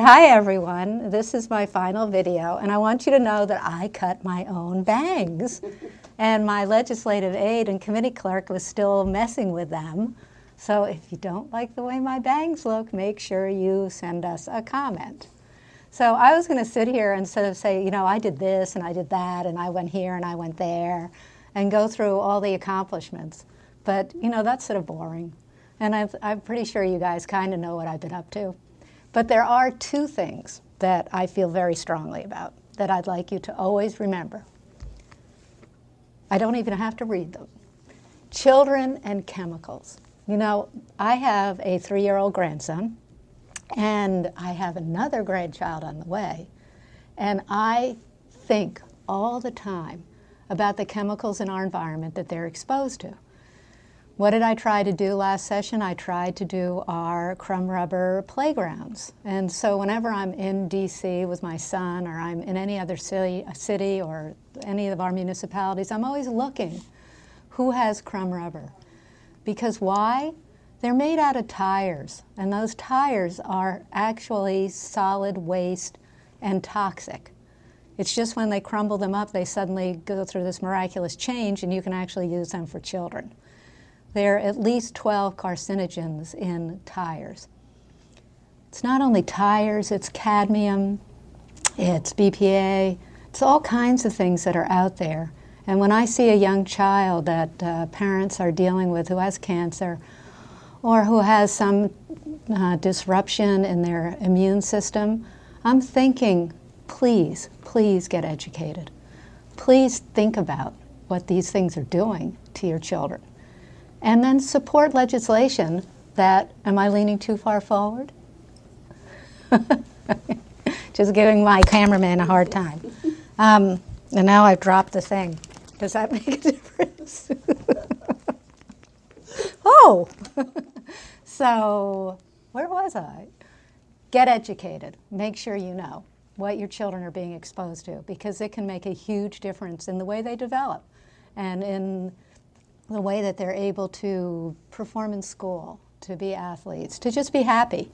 Hi everyone, this is my final video and I want you to know that I cut my own bangs and my legislative aide and committee clerk was still messing with them. So if you don't like the way my bangs look, make sure you send us a comment. So I was going to sit here and sort of say, you know, I did this and I did that and I went here and I went there and go through all the accomplishments. But, you know, that's sort of boring. And I'm pretty sure you guys kind of know what I've been up to. But there are two things that I feel very strongly about that I'd like you to always remember. I don't even have to read them. Children and chemicals. You know, I have a 3-year-old grandson, and I have another grandchild on the way. And I think all the time about the chemicals in our environment that they're exposed to. What did I try to do last session? I tried to do our crumb rubber playgrounds. And so whenever I'm in DC with my son or I'm in any other city or any of our municipalities, I'm always looking who has crumb rubber. Because why? They're made out of tires, and those tires are actually solid waste and toxic. It's just when they crumble them up, they suddenly go through this miraculous change and you can actually use them for children. There are at least 12 carcinogens in tires. It's not only tires, it's cadmium, it's BPA, it's all kinds of things that are out there. And when I see a young child that parents are dealing with who has cancer or who has some disruption in their immune system, I'm thinking, please, please get educated. Please think about what these things are doing to your children. And then support legislation that, am I leaning too far forward? Just giving my cameraman a hard time. And now I've dropped the thing. Does that make a difference? Oh! So, where was I? Get educated. Make sure you know what your children are being exposed to, because it can make a huge difference in the way they develop and in the way that they're able to perform in school, to be athletes, to just be happy.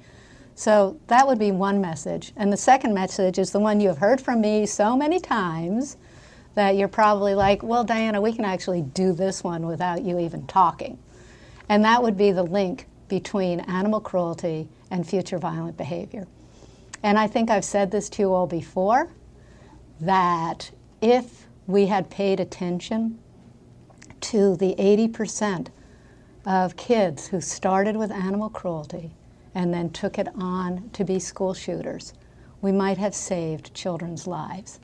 So that would be one message. And the second message is the one you have heard from me so many times that you're probably like, well, Diana, we can actually do this one without you even talking. And that would be the link between animal cruelty and future violent behavior. And I think I've said this to you all before, that if we had paid attention to the 80% of kids who started with animal cruelty and then took it on to be school shooters, we might have saved children's lives.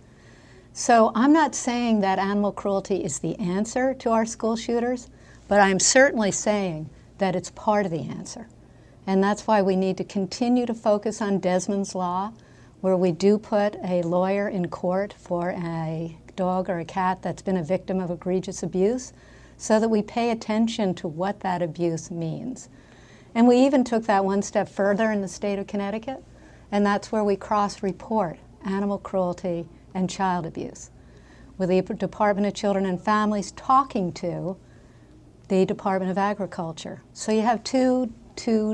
So I'm not saying that animal cruelty is the answer to our school shooters, but I'm certainly saying that it's part of the answer. And that's why we need to continue to focus on Desmond's Law, where we do put a lawyer in court for a dog or a cat that's been a victim of egregious abuse, so that we pay attention to what that abuse means. And we even took that one step further in the state of Connecticut, and that's where we cross-report animal cruelty and child abuse, with the Department of Children and Families talking to the Department of Agriculture. So you have two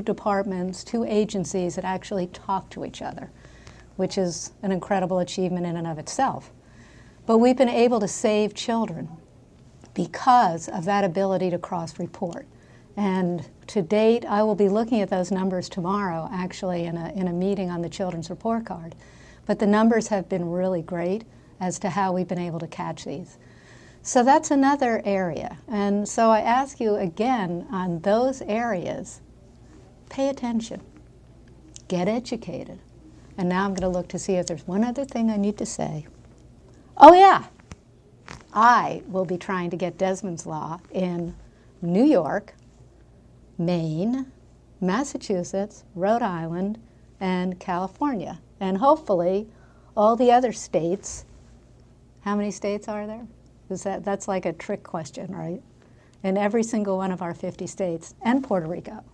departments, two agencies that actually talk to each other, which is an incredible achievement in and of itself. But we've been able to save children because of that ability to cross-report. And to date, I will be looking at those numbers tomorrow, actually, in a meeting on the Children's Report Card. But the numbers have been really great as to how we've been able to catch these. So that's another area. And so I ask you again, on those areas, pay attention, get educated. And now I'm going to look to see if there's one other thing I need to say. Oh yeah, I will be trying to get Desmond's Law in New York, Maine, Massachusetts, Rhode Island, and California. And hopefully all the other states. How many states are there? That's like a trick question, right? In every single one of our 50 states, and Puerto Rico.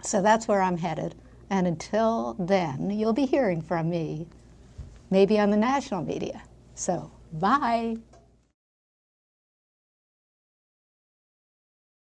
So that's where I'm headed. And until then, you'll be hearing from me, maybe on the national media. So, bye.